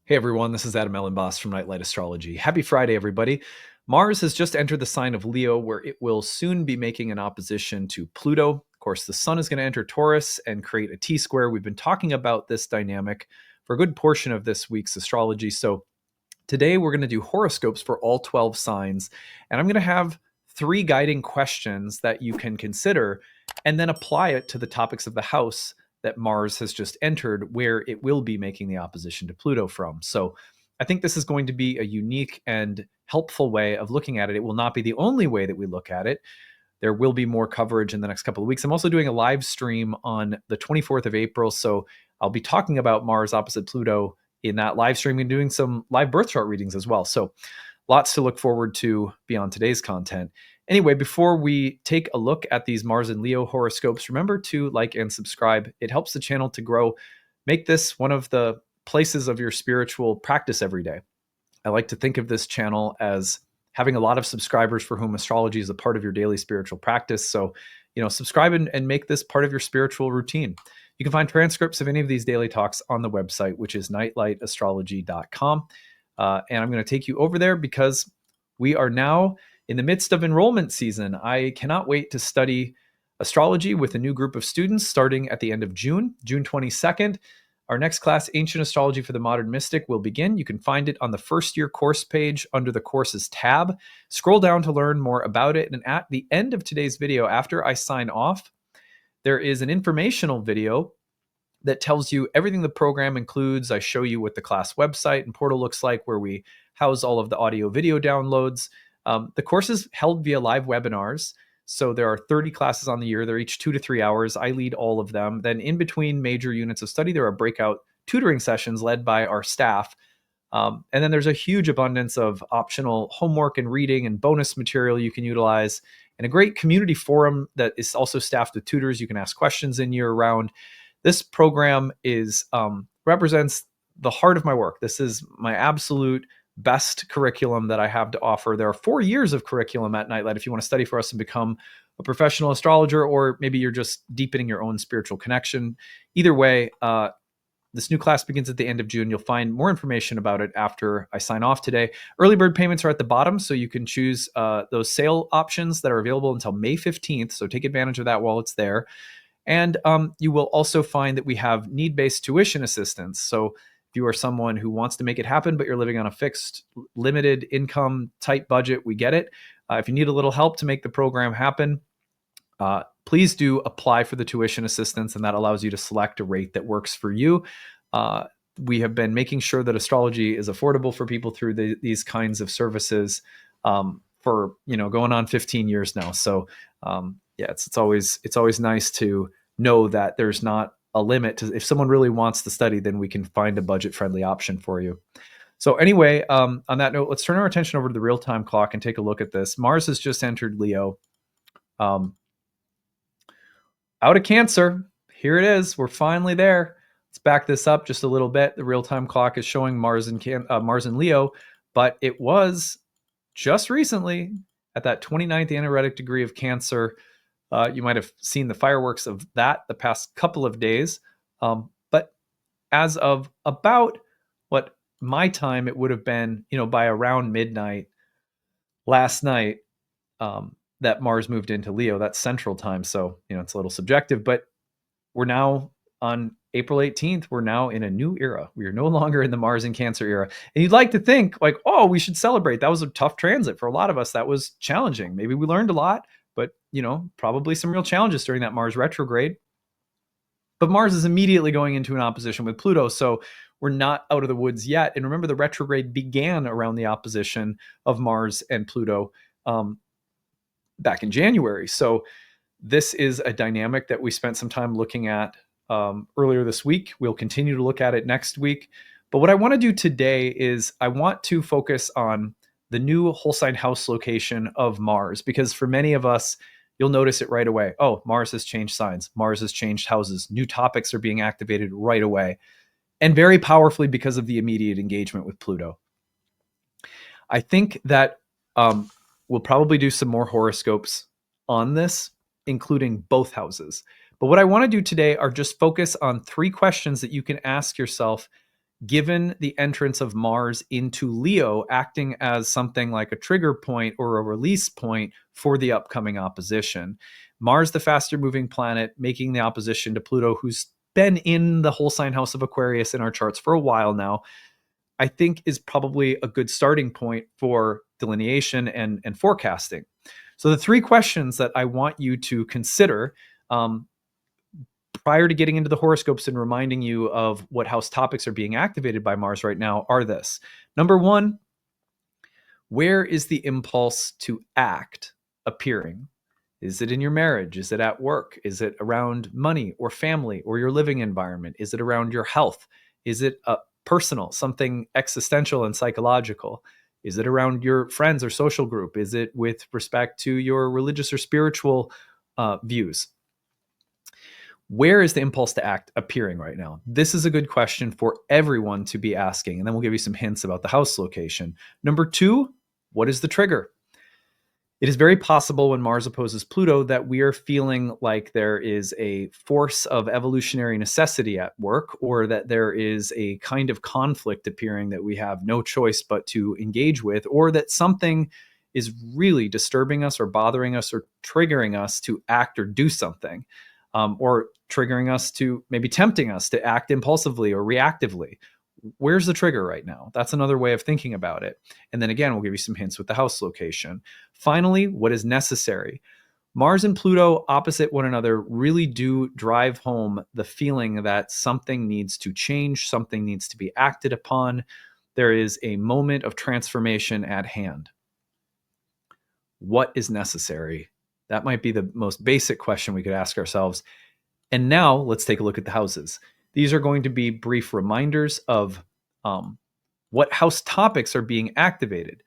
Hey everyone, this is Adam Elenbaas from Nightlight Astrology. Happy Friday, everybody. Mars has just entered the sign of Leo, where it will soon be making an opposition to Pluto. Of course, the Sun is going to enter Taurus and create a T-square. We've been talking about this dynamic for a good portion of this week's astrology. So today we're going to do horoscopes for all 12 signs, and I'm going to have 3 guiding questions that you can consider and then apply it to the topics of the house that Mars has just entered, where it will be making the opposition to Pluto from. So I think this is going to be a unique and helpful way of looking at it. It will not be the only way that we look at it. There will be more coverage in the next couple of weeks. I'm also doing a live stream on the 24th of April. So I'll be talking about Mars opposite Pluto in that live stream and doing some live birth chart readings as well. So lots to look forward to beyond today's content. Anyway, before we take a look at these Mars and Leo horoscopes, remember to like and subscribe. It helps the channel to grow. Make this one of the places of your spiritual practice every day. I like to think of this channel as having a lot of subscribers for whom astrology is a part of your daily spiritual practice. So, subscribe and make this part of your spiritual routine. You can find transcripts of any of these daily talks on the website, which is nightlightastrology.com. And I'm going to take you over there because we are now in the midst of enrollment season. I cannot wait to study astrology with a new group of students starting at the end of June 22nd. Our next class, Ancient Astrology for the Modern Mystic, will begin. You can find it on the first year course page under the courses tab. Scroll down to learn more about it. And at the end of today's video, after I sign off, there is an informational video that tells you everything the program includes. I show you what the class website and portal looks like, where we house all of the audio video downloads. The course is held via live webinars. So there are 30 classes on the year. They're each 2 to 3 hours. I lead all of them. Then in between major units of study, there are breakout tutoring sessions led by our staff. And then there's a huge abundance of optional homework and reading and bonus material you can utilize, and a great community forum that is also staffed with tutors. You can ask questions in year round. This program is represents the heart of my work. This is my absolute best curriculum that I have to offer. There are 4 years of curriculum at Nightlight if you want to study for us and become a professional astrologer, or maybe you're just deepening your own spiritual connection. Either way, this new class begins at the end of June. You'll find more information about it after I sign off today. Early bird payments are at the bottom, so you can choose those sale options that are available until May 15th. So take advantage of that while it's there. And you will also find that we have need-based tuition assistance. So if you are someone who wants to make it happen, but you're living on a fixed, limited income, tight budget, we get it. If you need a little help to make the program happen, please do apply for the tuition assistance, and that allows you to select a rate that works for you. We have been making sure that astrology is affordable for people through these kinds of services for going on 15 years now. So it's always nice to know that there's not a limit to, if someone really wants to study, then we can find a budget-friendly option for you. So anyway, on that note, let's turn our attention over to the real-time clock and take a look at this. Mars has just entered Leo. Out of Cancer. Here it is. We're finally there. Let's back this up just a little bit. The real-time clock is showing Mars in Leo, but it was just recently at that 29th anaretic degree of Cancer. You might have seen the fireworks of that the past couple of days. But as of about what my time, it would have been, by around midnight last night, that Mars moved into Leo. That's Central Time. So, it's a little subjective, but we're now on April 18th. We're now in a new era. We are no longer in the Mars in Cancer era. And you'd like to think like, oh, we should celebrate. That was a tough transit for a lot of us. That was challenging. Maybe we learned a lot, but probably some real challenges during that Mars retrograde. But Mars is immediately going into an opposition with Pluto. So we're not out of the woods yet. And remember, the retrograde began around the opposition of Mars and Pluto back in January. So this is a dynamic that we spent some time looking at earlier this week. We'll continue to look at it next week. But what I want to do today is I want to focus on the new whole sign house location of Mars, because for many of us, you'll notice it right away. Oh, Mars has changed signs. Mars has changed houses. New topics are being activated right away, and very powerfully because of the immediate engagement with Pluto. I think that we'll probably do some more horoscopes on this, including both houses. But what I want to do today are just focus on 3 questions that you can ask yourself given the entrance of Mars into Leo, acting as something like a trigger point or a release point for the upcoming opposition. Mars, the faster moving planet, making the opposition to Pluto, who's been in the whole sign house of Aquarius in our charts for a while now, I think is probably a good starting point for delineation and forecasting. So the three questions that I want you to consider prior to getting into the horoscopes and reminding you of what house topics are being activated by Mars right now are this. Number one, where is the impulse to act appearing? Is it in your marriage? Is it at work? Is it around money or family or your living environment? Is it around your health? Is it personal, something existential and psychological? Is it around your friends or social group? Is it with respect to your religious or spiritual views? Where is the impulse to act appearing right now? This is a good question for everyone to be asking. And then we'll give you some hints about the house location. Number two, what is the trigger? It is very possible when Mars opposes Pluto that we are feeling like there is a force of evolutionary necessity at work, or that there is a kind of conflict appearing that we have no choice but to engage with, or that something is really disturbing us or bothering us or triggering us to act or do something. Or triggering us to maybe tempting us to act impulsively or reactively. Where's the trigger right now? That's another way of thinking about it. And then again, we'll give you some hints with the house location. Finally, what is necessary? Mars and Pluto opposite one another really do drive home the feeling that something needs to change, something needs to be acted upon. There is a moment of transformation at hand. What is necessary? That might be the most basic question we could ask ourselves. And now let's take a look at the houses. These are going to be brief reminders of what house topics are being activated.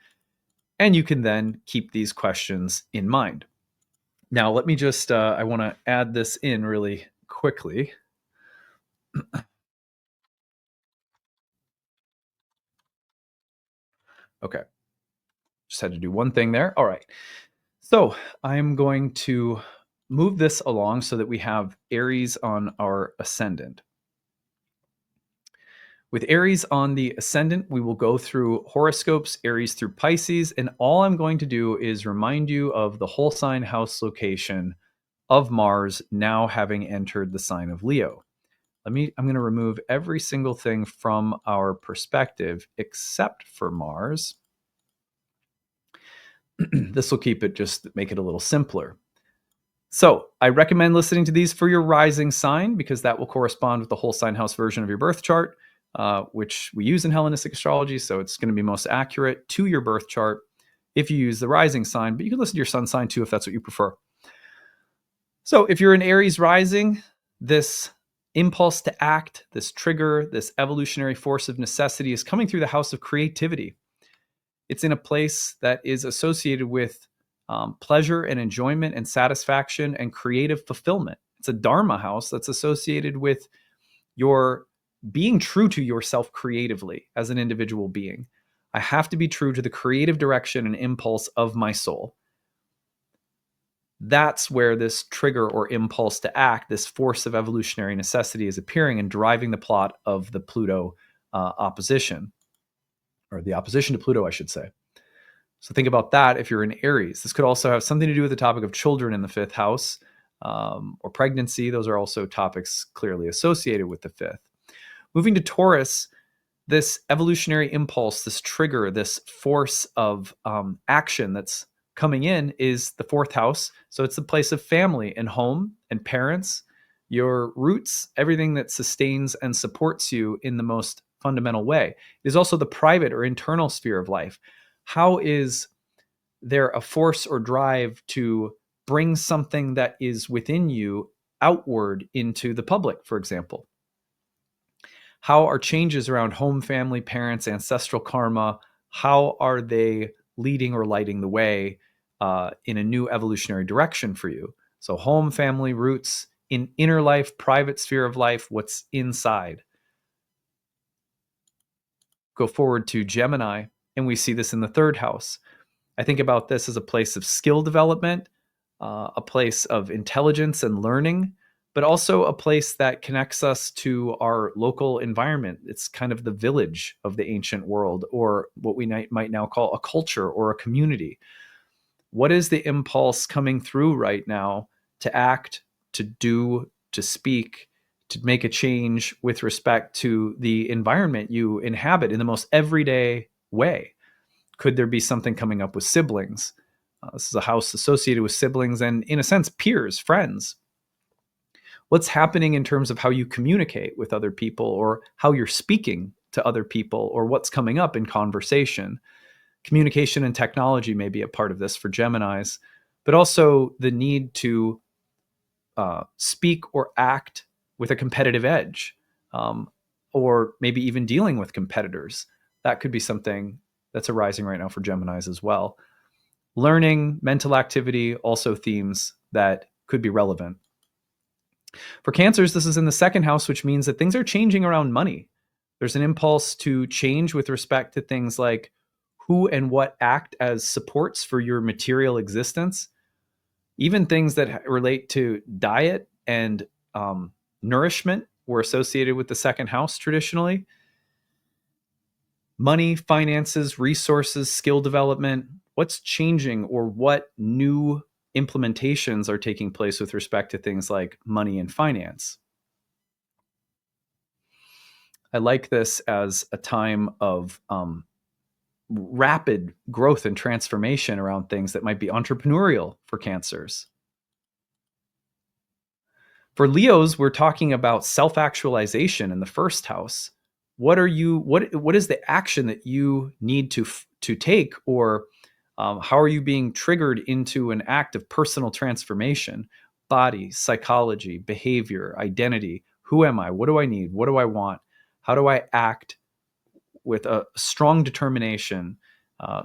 And you can then keep these questions in mind. Now, let me just, I want to add this in really quickly. Okay. Just had to do one thing there. All right. So I'm going to move this along so that we have Aries on our ascendant. With Aries on the ascendant, we will go through horoscopes, Aries through Pisces, and all I'm going to do is remind you of the whole sign house location of Mars now having entered the sign of Leo. I'm going to remove every single thing from our perspective except for Mars. This will keep it, just make it a little simpler. So I recommend listening to these for your rising sign, because that will correspond with the whole sign house version of your birth chart, which we use in Hellenistic astrology. So it's going to be most accurate to your birth chart if you use the rising sign, but you can listen to your sun sign too if that's what you prefer. So if you're an Aries rising, this impulse to act, this trigger, this evolutionary force of necessity is coming through the house of creativity. It's in a place that is associated with pleasure and enjoyment and satisfaction and creative fulfillment. It's a Dharma house that's associated with your being true to yourself creatively as an individual being. I have to be true to the creative direction and impulse of my soul. That's where this trigger or impulse to act, this force of evolutionary necessity, is appearing and driving the plot of the Pluto opposition, or the opposition to Pluto, I should say. So think about that if you're in Aries. This could also have something to do with the topic of children in the fifth house, or pregnancy. Those are also topics clearly associated with the fifth. Moving to Taurus, this evolutionary impulse, this trigger, this force of action that's coming in is the fourth house. So it's the place of family and home and parents, your roots, everything that sustains and supports you in the most fundamental way. It is also the private or internal sphere of life. How is there a force or drive to bring something that is within you outward into the public, for example? How are changes around home, family, parents, ancestral karma, how are they leading or lighting the way in a new evolutionary direction for you? So home, family, roots, in inner life, private sphere of life, what's inside. Go forward to Gemini, and we see this in the third house. I think about this as a place of skill development, a place of intelligence and learning, but also a place that connects us to our local environment. It's kind of the village of the ancient world, or what we might now call a culture or a community. What is the impulse coming through right now to act, to do, to speak, to make a change with respect to the environment you inhabit in the most everyday way? Could there be something coming up with siblings? This is a house associated with siblings and, in a sense, peers, friends. What's happening in terms of how you communicate with other people, or how you're speaking to other people, or what's coming up in conversation? Communication and technology may be a part of this for Geminis, but also the need to speak or act with a competitive edge, or maybe even dealing with competitors. That could be something that's arising right now for Geminis as well. Learning, mental activity, also themes that could be relevant. For Cancers, this is in the second house, which means that things are changing around money. There's an impulse to change with respect to things like who and what act as supports for your material existence. Even things that relate to diet and nourishment were associated with the second house traditionally. Money, finances, resources, skill development. What's changing, or what new implementations are taking place with respect to things like money and finance? I like this as a time of rapid growth and transformation around things that might be entrepreneurial for Cancers. For Leos, we're talking about self-actualization in the first house. What is the action that you need to take, or how are you being triggered into an act of personal transformation? Body, psychology, behavior, identity. Who am I? What do I need? What do I want? How do I act with a strong determination,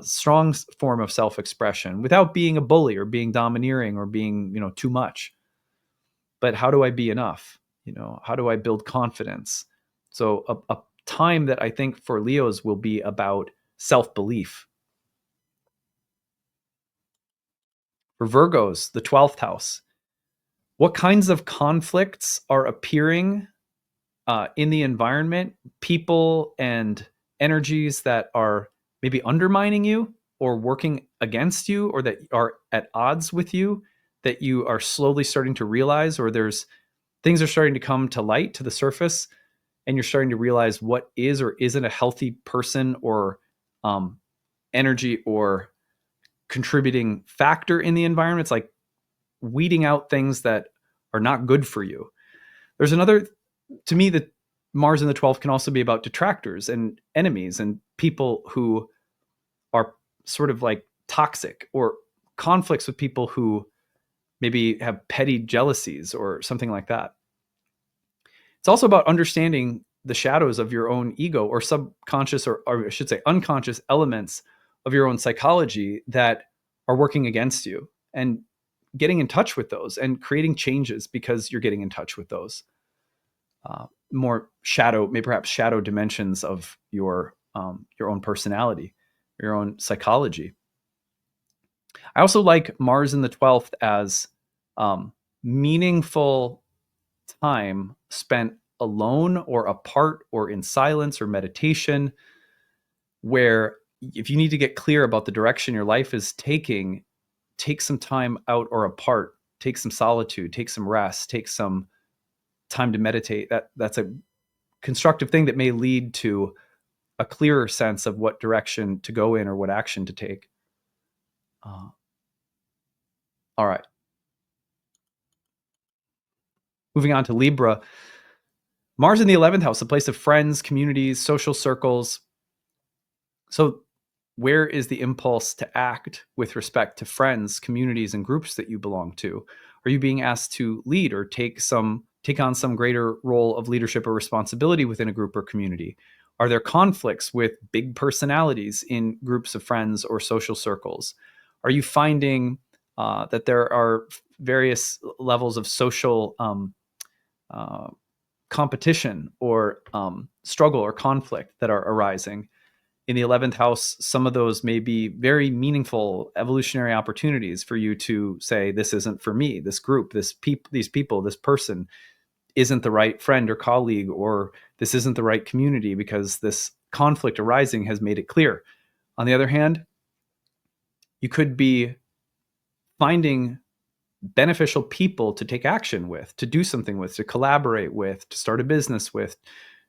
strong form of self-expression, without being a bully or being domineering or being, too much? But how do I be enough? How do I build confidence? So a time that I think for Leos will be about self-belief. For Virgos, the 12th house, what kinds of conflicts are appearing in the environment? People and energies that are maybe undermining you, or working against you, or that are at odds with you, that you are slowly starting to realize, or things are starting to come to light, to the surface, and you're starting to realize what is or isn't a healthy person or energy or contributing factor in the environment. It's like weeding out things that are not good for you. There's another, to me, that Mars in the 12th can also be about detractors and enemies and people who are sort of like toxic, or conflicts with people who maybe have petty jealousies or something like that. It's also about understanding the shadows of your own ego, or subconscious, or I should say unconscious elements of your own psychology that are working against you, and getting in touch with those and creating changes because you're getting in touch with those more shadow, maybe perhaps shadow dimensions of your own personality, your own psychology. I also like Mars in the 12th as meaningful time spent alone or apart or in silence or meditation, where if you need to get clear about the direction your life is taking, take some time out or apart, take some solitude, take some rest, take some time to meditate. That's a constructive thing that may lead to a clearer sense of what direction to go in or what action to take. All right. Moving on to Libra. Mars in the 11th house, a place of friends, communities, social circles. So where is the impulse to act with respect to friends, communities, and groups that you belong to? Are you being asked to lead or take on some greater role of leadership or responsibility within a group or community? Are there conflicts with big personalities in groups of friends or social circles? Are you finding that there are various levels of social competition or struggle or conflict that are arising? In the 11th house, some of those may be very meaningful evolutionary opportunities for you to say, this isn't for me, this group, these people, this person isn't the right friend or colleague, or this isn't the right community because this conflict arising has made it clear. On the other hand, you could be finding beneficial people to take action with, to do something with, to collaborate with, to start a business with,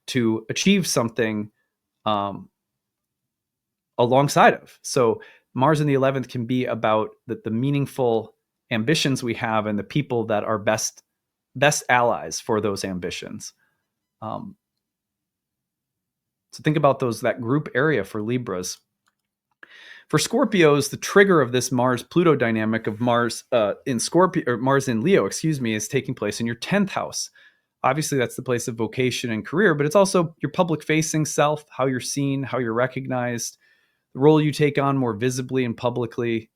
to achieve something alongside of. So Mars in the 11th can be about the meaningful ambitions we have and the people that are best allies for those ambitions. So think about that group area for Libras. For Scorpios, the trigger of this Mars-Pluto dynamic of Mars in Scorpio, or Mars in Leo, is taking place in your 10th house. Obviously, that's the place of vocation and career, but it's also your public-facing self, how you're seen, how you're recognized, the role you take on more visibly and publicly,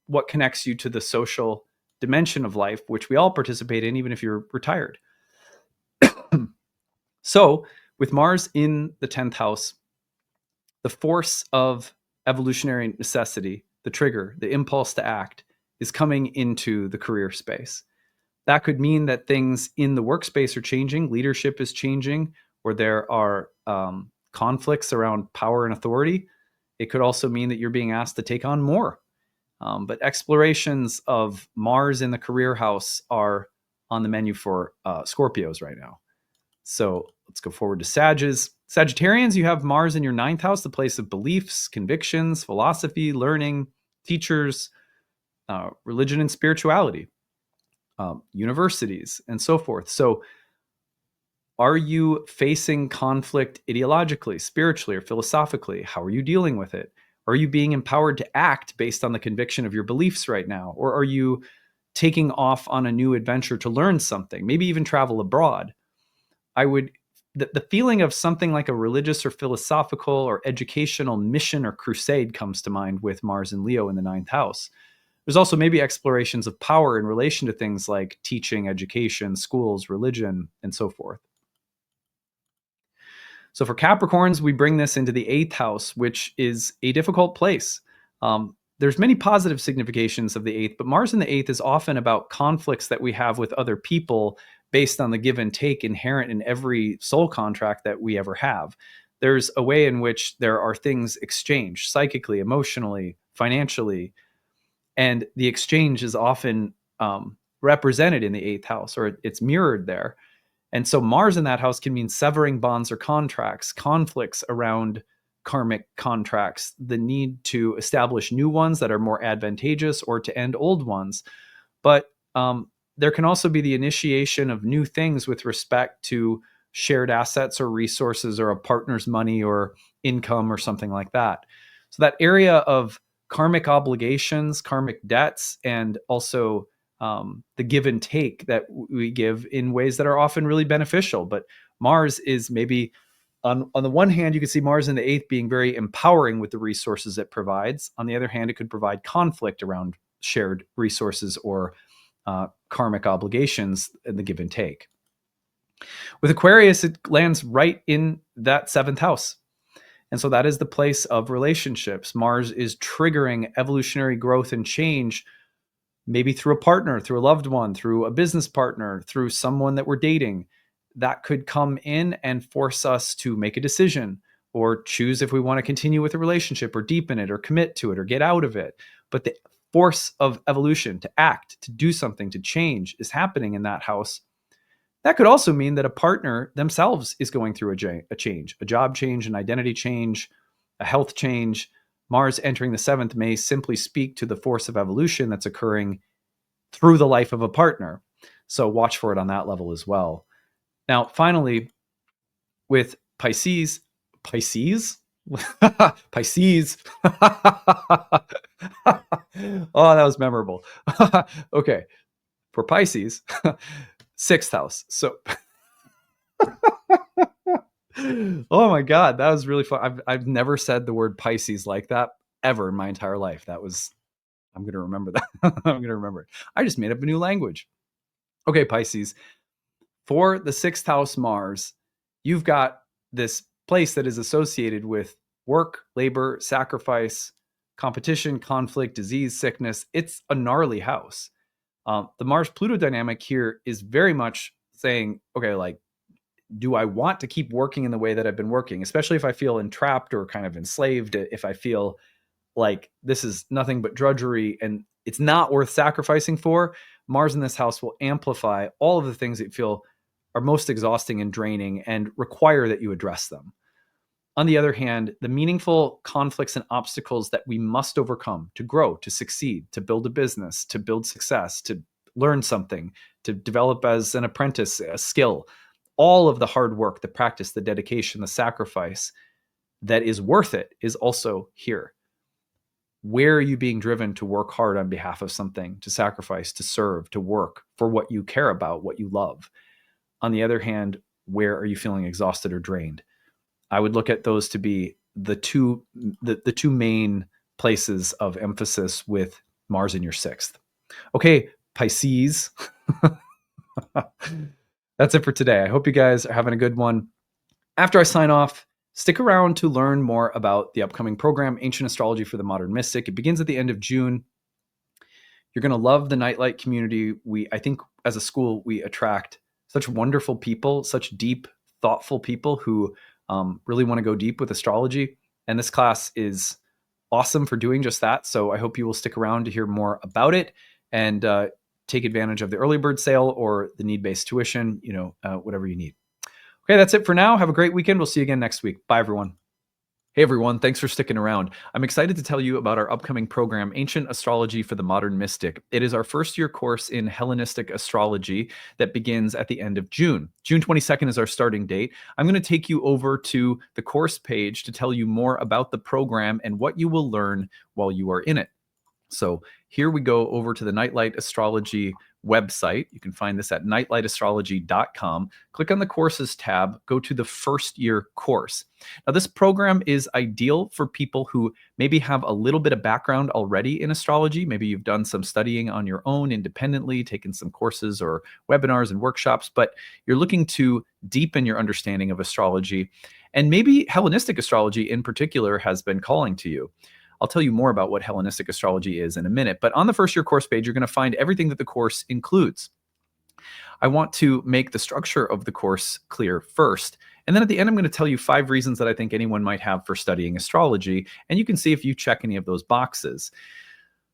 what connects you to the social dimension of life, which we all participate in, even if you're retired. So, with Mars in the 10th house, the force of evolutionary necessity, the trigger, the impulse to act, is coming into the career space. That could mean that things in the workspace are changing, leadership is changing, or there are conflicts around power and authority. It could also mean that you're being asked to take on more. But explorations of Mars in the career house are on the menu for Scorpios right now. So let's go forward to Sagittarians, you have Mars in your 9th house, the place of beliefs, convictions, philosophy, learning, teachers, religion and spirituality, universities, and so forth. So are you facing conflict ideologically, spiritually, or philosophically? How are you dealing with it? Are you being empowered to act based on the conviction of your beliefs right now? Or are you taking off on a new adventure to learn something, maybe even travel abroad? The feeling of something like a religious or philosophical or educational mission or crusade comes to mind with Mars and Leo in the 9th house. There's also maybe explorations of power in relation to things like teaching, education, schools, religion, and so forth. So for Capricorns, we bring this into the 8th house, which is a difficult place. There's many positive significations of the 8th, but Mars in the 8th is often about conflicts that we have with other people based on the give and take inherent in every soul contract that we ever have. There's a way in which there are things exchanged psychically, emotionally, financially, and the exchange is often represented in the 8th house, or it's mirrored there. And so Mars in that house can mean severing bonds or contracts, conflicts around karmic contracts, the need to establish new ones that are more advantageous or to end old ones. But there can also be the initiation of new things with respect to shared assets or resources or a partner's money or income or something like that. So that area of karmic obligations, karmic debts, and also the give and take that we give in ways that are often really beneficial. But Mars is maybe, on the one hand, you could see Mars in the 8th being very empowering with the resources it provides. On the other hand, it could provide conflict around shared resources or karmic obligations and the give and take. With Aquarius, it lands right in that 7th house. And so that is the place of relationships. Mars is triggering evolutionary growth and change, maybe through a partner, through a loved one, through a business partner, through someone that we're dating. That could come in and force us to make a decision or choose if we want to continue with a relationship or deepen it or commit to it or get out of it. But the force of evolution to act, to do something, to change is happening in that house. That could also mean that a partner themselves is going through a change, a job change, an identity change, a health change. Mars entering the 7th may simply speak to the force of evolution that's occurring through the life of a partner. So watch for it on that level as well. Now, finally, with Pisces. Pisces. Oh, that was memorable. Okay. For Pisces, 6th house. So, oh my God, that was really fun. I've never said the word Pisces like that ever in my entire life. I'm going to remember that. I'm going to remember it. I just made up a new language. Okay, Pisces. For the 6th house Mars, you've got this place that is associated with work, labor, sacrifice, competition, conflict, disease, sickness. It's a gnarly house. The Mars-Pluto dynamic here is very much saying, okay, like, do I want to keep working in the way that I've been working, especially if I feel entrapped or kind of enslaved, if I feel like this is nothing but drudgery and it's not worth sacrificing for. Mars in this house will amplify all of the things that you feel are most exhausting and draining and require that you address them. On the other hand, the meaningful conflicts and obstacles that we must overcome to grow, to succeed, to build a business, to build success, to learn something, to develop as an apprentice a skill, all of the hard work, the practice, the dedication, the sacrifice that is worth it is also here. Where are you being driven to work hard on behalf of something, to sacrifice, to serve, to work for what you care about, what you love? On the other hand, where are you feeling exhausted or drained? I would look at those to be the two main places of emphasis with Mars in your sixth. Okay, Pisces. That's it for today. I hope you guys are having a good one. After I sign off, stick around to learn more about the upcoming program, Ancient Astrology for the Modern Mystic. It begins at the end of June. You're going to love the Nightlight community. I think as a school, we attract such wonderful people, such deep, thoughtful people who really want to go deep with astrology. And this class is awesome for doing just that. So I hope you will stick around to hear more about it and take advantage of the early bird sale or the need-based tuition, whatever you need. Okay, that's it for now. Have a great weekend. We'll see you again next week. Bye, everyone. Hey, everyone. Thanks for sticking around. I'm excited to tell you about our upcoming program, Ancient Astrology for the Modern Mystic. It is our first-year course in Hellenistic astrology that begins at the end of June. June 22nd is our starting date. I'm going to take you over to the course page to tell you more about the program and what you will learn while you are in it. So here we go over to the Nightlight Astrology website. You can find this at nightlightastrology.com. Click on the courses tab, go to the first year course. Now, this program is ideal for people who maybe have a little bit of background already in astrology. Maybe you've done some studying on your own independently, taken some courses or webinars and workshops, but you're looking to deepen your understanding of astrology. And maybe Hellenistic astrology in particular has been calling to you. I'll tell you more about what Hellenistic astrology is in a minute, but on the first year course page, you're going to find everything that the course includes. I want to make the structure of the course clear first, and then at the end, I'm going to tell you 5 reasons that I think anyone might have for studying astrology, and you can see if you check any of those boxes.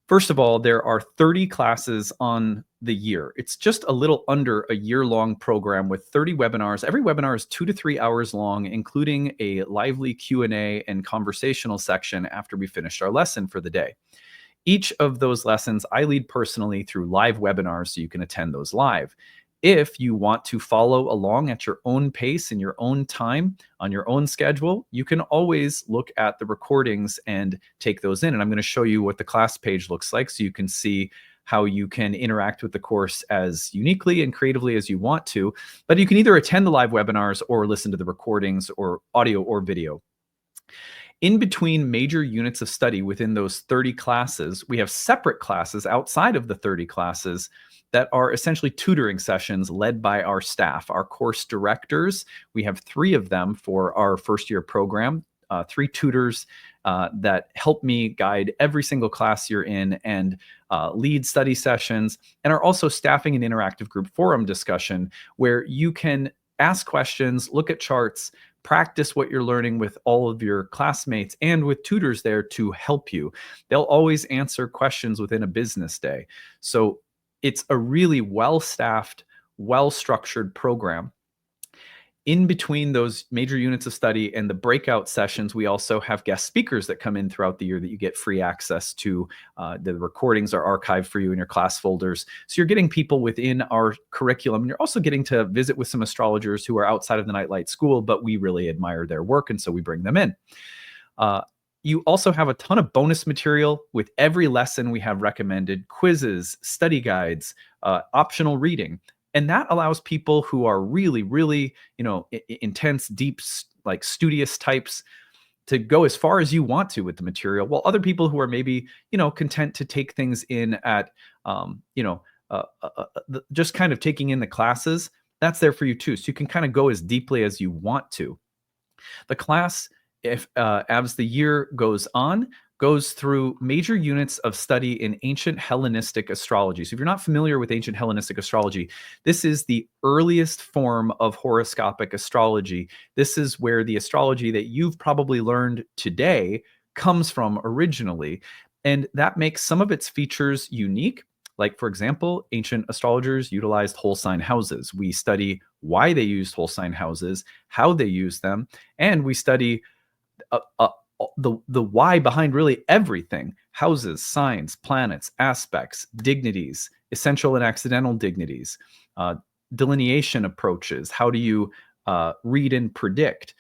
First of all, there are 30 classes on the year. It's just a little under a year-long program with 30 webinars. Every webinar is 2 to 3 hours long, including a lively Q&A and conversational section after we finished our lesson for the day. Each of those lessons I lead personally through live webinars, so you can attend those live. If you want to follow along at your own pace in your own time, on your own schedule, you can always look at the recordings and take those in. And I'm going to show you what the class page looks like so you can see how you can interact with the course as uniquely and creatively as you want to. But you can either attend the live webinars or listen to the recordings or audio or video. In between major units of study within those 30 classes, we have separate classes outside of the 30 classes that are essentially tutoring sessions led by our staff, our course directors. We have 3 of them for our first year program, 3 tutors that help me guide every single class you're in and lead study sessions, and are also staffing an interactive group forum discussion where you can ask questions, look at charts, practice what you're learning with all of your classmates and with tutors there to help you. They'll always answer questions within a business day. So it's a really well-staffed, well-structured program. In between those major units of study and the breakout sessions, we also have guest speakers that come in throughout the year that you get free access to. The recordings are archived for you in your class folders. So you're getting people within our curriculum. And you're also getting to visit with some astrologers who are outside of the Nightlight School, but we really admire their work, and so we bring them in. You also have a ton of bonus material. With every lesson, we have recommended quizzes, study guides, optional reading. And that allows people who are really, really, intense, deep, like studious types to go as far as you want to with the material, while other people who are maybe, content to take things in at, just kind of taking in the classes, that's there for you too. So you can kind of go as deeply as you want to. The class if as the year goes on, goes through major units of study in ancient Hellenistic astrology. So if you're not familiar with ancient Hellenistic astrology, this is the earliest form of horoscopic astrology. This is where the astrology that you've probably learned today comes from originally. And that makes some of its features unique. Like, for example, ancient astrologers utilized whole sign houses. We study why they used whole sign houses, how they used them, and we study the why behind really everything: houses, signs, planets, aspects, dignities, essential and accidental dignities, delineation approaches. How do you read and predict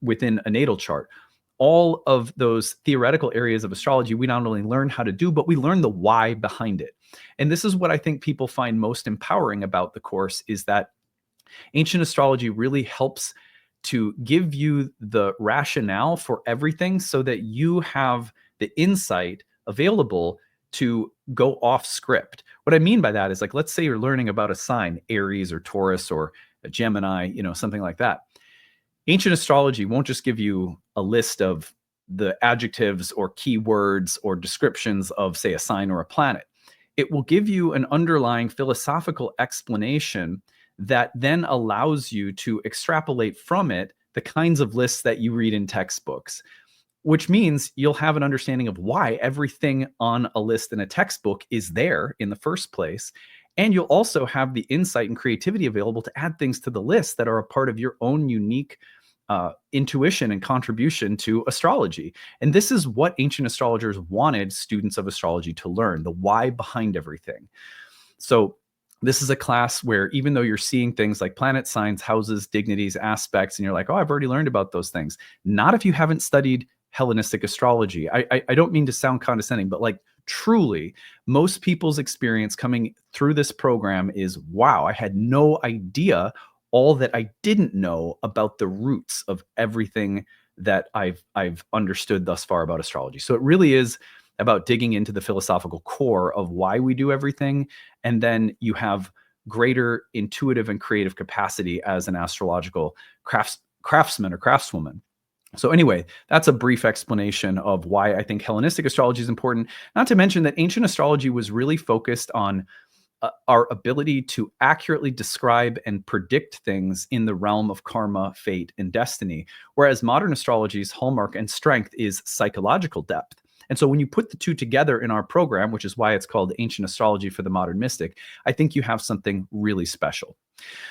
within a natal chart? All of those theoretical areas of astrology we not only learn how to do, but we learn the why behind it. And this is what I think people find most empowering about the course, is that ancient astrology really helps to give you the rationale for everything so that you have the insight available to go off script. What I mean by that is, like, let's say you're learning about a sign, Aries or Taurus or a Gemini, something like that. Ancient astrology won't just give you a list of the adjectives or keywords or descriptions of, say, a sign or a planet. It will give you an underlying philosophical explanation that then allows you to extrapolate from it the kinds of lists that you read in textbooks, which means you'll have an understanding of why everything on a list in a textbook is there in the first place. And you'll also have the insight and creativity available to add things to the list that are a part of your own unique intuition and contribution to astrology. And this is what ancient astrologers wanted students of astrology to learn: the why behind everything. So this is a class where, even though you're seeing things like planet signs, houses, dignities, aspects, and you're like, oh, I've already learned about those things. Not if you haven't studied Hellenistic astrology. I don't mean to sound condescending, but like, truly, most people's experience coming through this program is, wow, I had no idea all that I didn't know about the roots of everything that I've understood thus far about astrology. So it really is about digging into the philosophical core of why we do everything. And then you have greater intuitive and creative capacity as an astrological craftsman or craftswoman. So anyway, that's a brief explanation of why I think Hellenistic astrology is important. Not to mention that ancient astrology was really focused on our ability to accurately describe and predict things in the realm of karma, fate, and destiny, whereas modern astrology's hallmark and strength is psychological depth. And so when you put the two together in our program, which is why it's called Ancient Astrology for the Modern Mystic, I think you have something really special.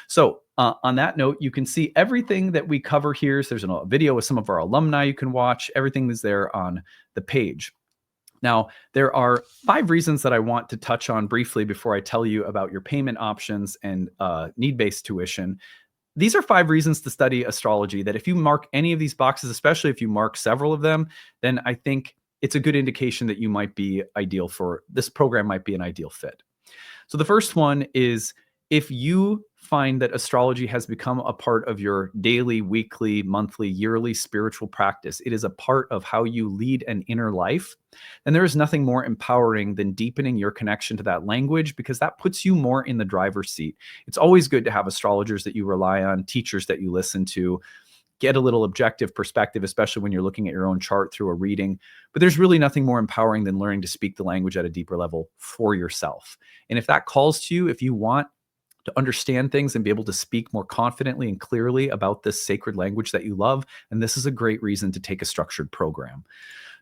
So on that note, you can see everything that we cover here. So there's a video with some of our alumni you can watch. Everything is there on the page. Now, there are 5 reasons that I want to touch on briefly before I tell you about your payment options and need-based tuition. These are 5 reasons to study astrology that if you mark any of these boxes, especially if you mark several of them, then I think it's a good indication that you might be ideal for this program, might be an ideal fit. So the first one is, if you find that astrology has become a part of your daily, weekly, monthly, yearly spiritual practice, it is a part of how you lead an inner life, then there is nothing more empowering than deepening your connection to that language, because that puts you more in the driver's seat. It's always good to have astrologers that you rely on, teachers that you listen to, get a little objective perspective, especially when you're looking at your own chart through a reading. But there's really nothing more empowering than learning to speak the language at a deeper level for yourself. And if that calls to you, if you want to understand things and be able to speak more confidently and clearly about this sacred language that you love, and this is a great reason to take a structured program.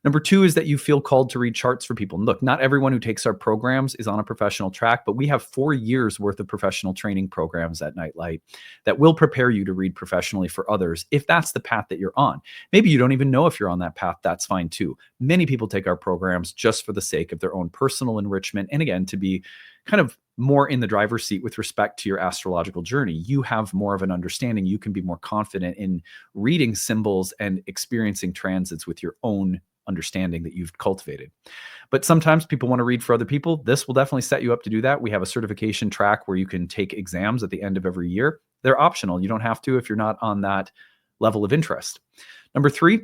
Number 2 is that you feel called to read charts for people. Look, not everyone who takes our programs is on a professional track, but we have 4 years worth of professional training programs at Nightlight that will prepare you to read professionally for others if that's the path that you're on. Maybe you don't even know if you're on that path. That's fine too. Many people take our programs just for the sake of their own personal enrichment, and again, to be kind of more in the driver's seat with respect to your astrological journey. You have more of an understanding. You can be more confident in reading symbols and experiencing transits with your own understanding that you've cultivated. But sometimes people want to read for other people. This will definitely set you up to do that. We have a certification track where you can take exams at the end of every year. They're optional. You don't have to if you're not on that level of interest. Number 3,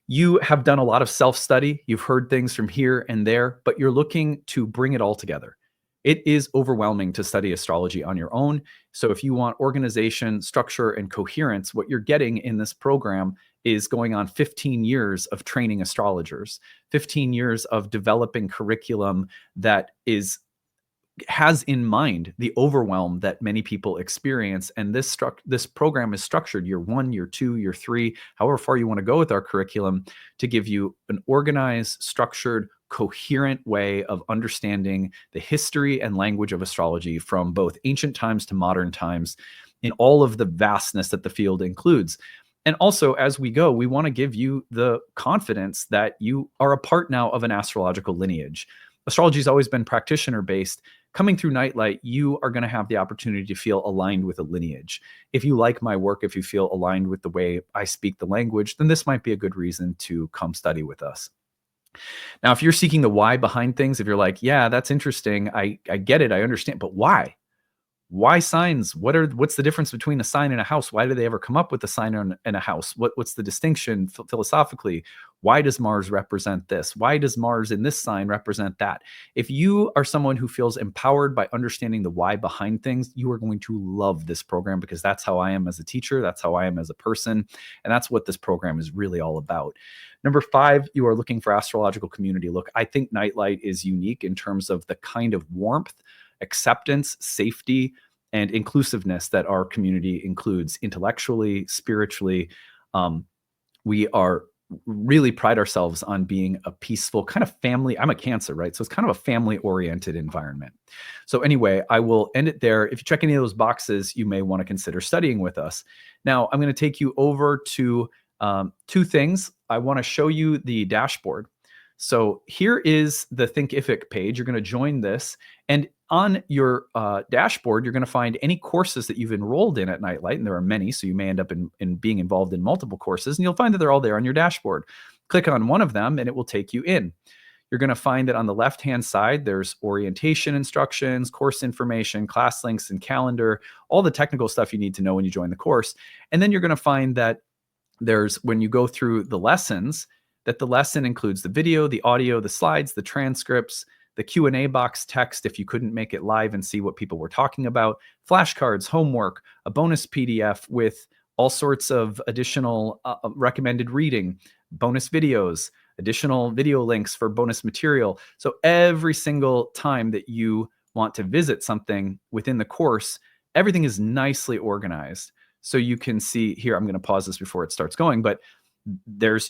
you have done a lot of self-study. You've heard things from here and there, but you're looking to bring it all together. It is overwhelming to study astrology on your own. So if you want organization, structure, and coherence, what you're getting in this program is going on 15 years of training astrologers, 15 years of developing curriculum that has in mind the overwhelm that many people experience. And this program is structured year 1, year 2, year 3, however far you want to go with our curriculum, to give you an organized, structured, coherent way of understanding the history and language of astrology from both ancient times to modern times in all of the vastness that the field includes. And also, as we go, we want to give you the confidence that you are a part now of an astrological lineage. Astrology has always been practitioner based. Coming through Nightlight, you are going to have the opportunity to feel aligned with a lineage. If you like my work, if you feel aligned with the way I speak the language, then this might be a good reason to come study with us. Now, if you're seeking the why behind things, if you're like, yeah, that's interesting, I get it, I understand, but why? Why signs? What's the difference between a sign and a house? Why do they ever come up with a sign and a house? What's the distinction philosophically? Why does Mars represent this? Why does Mars in this sign represent that? If you are someone who feels empowered by understanding the why behind things, you are going to love this program, because that's how I am as a teacher. That's how I am as a person. And that's what this program is really all about. Number 5, you are looking for astrological community. Look, I think Nightlight is unique in terms of the kind of warmth, acceptance, safety, and inclusiveness that our community includes intellectually, spiritually. We are really pride ourselves on being a peaceful kind of family. I'm a Cancer, right? So it's kind of a family-oriented environment. So anyway, I will end it there. If you check any of those boxes, you may want to consider studying with us. Now, I'm going to take you over to 2 things. I want to show you the dashboard. So here is the Thinkific page. You're going to join this, and on your dashboard, you're going to find any courses that you've enrolled in at Nightlight, and there are many, so you may end up in being involved in multiple courses, and you'll find that they're all there on your dashboard. Click on one of them, and it will take you in. You're going to find that on the left-hand side, there's orientation instructions, course information, class links, and calendar, all the technical stuff you need to know when you join the course. And then you're going to find that when you go through the lessons, that the lesson includes the video, the audio, the slides, the transcripts, the Q&A box text if you couldn't make it live and see what people were talking about, flashcards, homework, a bonus PDF with all sorts of additional recommended reading, bonus videos, additional video links for bonus material. So every single time that you want to visit something within the course, everything is nicely organized. So you can see here, I'm going to pause this before it starts going, but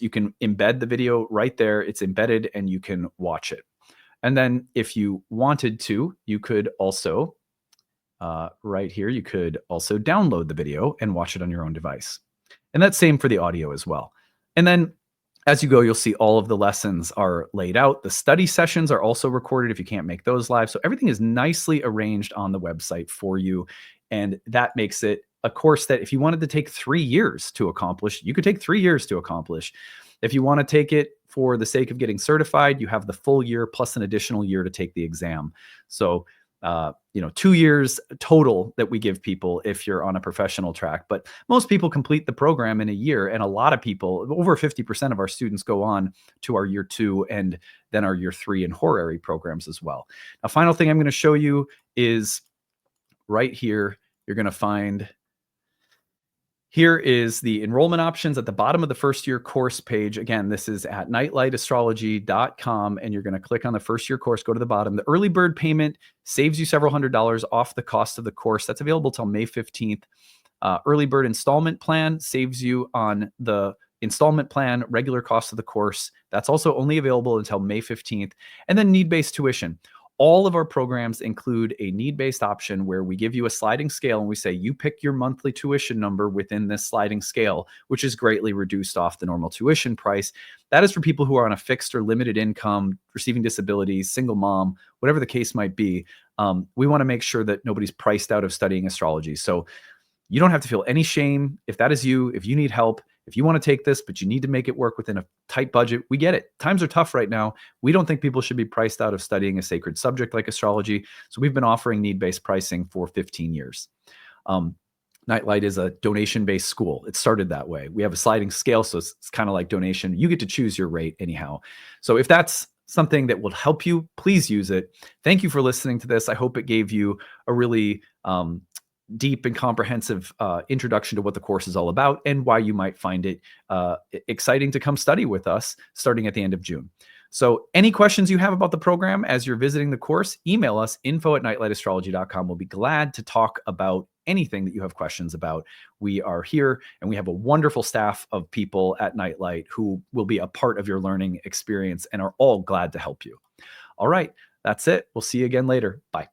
you can embed the video right there. It's embedded and you can watch it. And then if you wanted to, you could also, right here, you could also download the video and watch it on your own device. And that's same for the audio as well. And then as you go, you'll see all of the lessons are laid out. The study sessions are also recorded if you can't make those live. So everything is nicely arranged on the website for you. And that makes it a course that if you wanted to take 3 years to accomplish, you could take 3 years to accomplish. If you want to take it for the sake of getting certified, you have the full year plus an additional year to take the exam. So, 2 years total that we give people if you're on a professional track. But most people complete the program in a year. And a lot of people, over 50% of our students, go on to our year 2 and then our year 3 and horary programs as well. Now, final thing I'm going to show you is right here. You're going to find here is the enrollment options at the bottom of the first year course page. Again, this is at nightlightastrology.com, and you're going to click on the first year course, go to the bottom. The early bird payment saves you several $100s off the cost of the course. That's available till May 15th. Early bird installment plan saves you on the installment plan, regular cost of the course. That's also only available until May 15th. And then need-based tuition. All of our programs include a need-based option where we give you a sliding scale and we say, you pick your monthly tuition number within this sliding scale, which is greatly reduced off the normal tuition price. That is for people who are on a fixed or limited income, receiving disabilities, single mom, whatever the case might be. We want to make sure that nobody's priced out of studying astrology. So you don't have to feel any shame. If that is you, if you need help, if you want to take this, but you need to make it work within a tight budget, we get it. Times are tough right now. We don't think people should be priced out of studying a sacred subject like astrology. So we've been offering need-based pricing for 15 years. Nightlight is a donation-based school. It started that way. We have a sliding scale, so it's kind of like donation. You get to choose your rate anyhow. So if that's something that will help you, please use it. Thank you for listening to this. I hope it gave you a really deep and comprehensive introduction to what the course is all about and why you might find it exciting to come study with us starting at the end of June. So any questions you have about the program as you're visiting the course, email us, info@nightlightastrology.com. We'll be glad to talk about anything that you have questions about. We are here and we have a wonderful staff of people at Nightlight who will be a part of your learning experience and are all glad to help you. All right, that's it. We'll see you again later. Bye.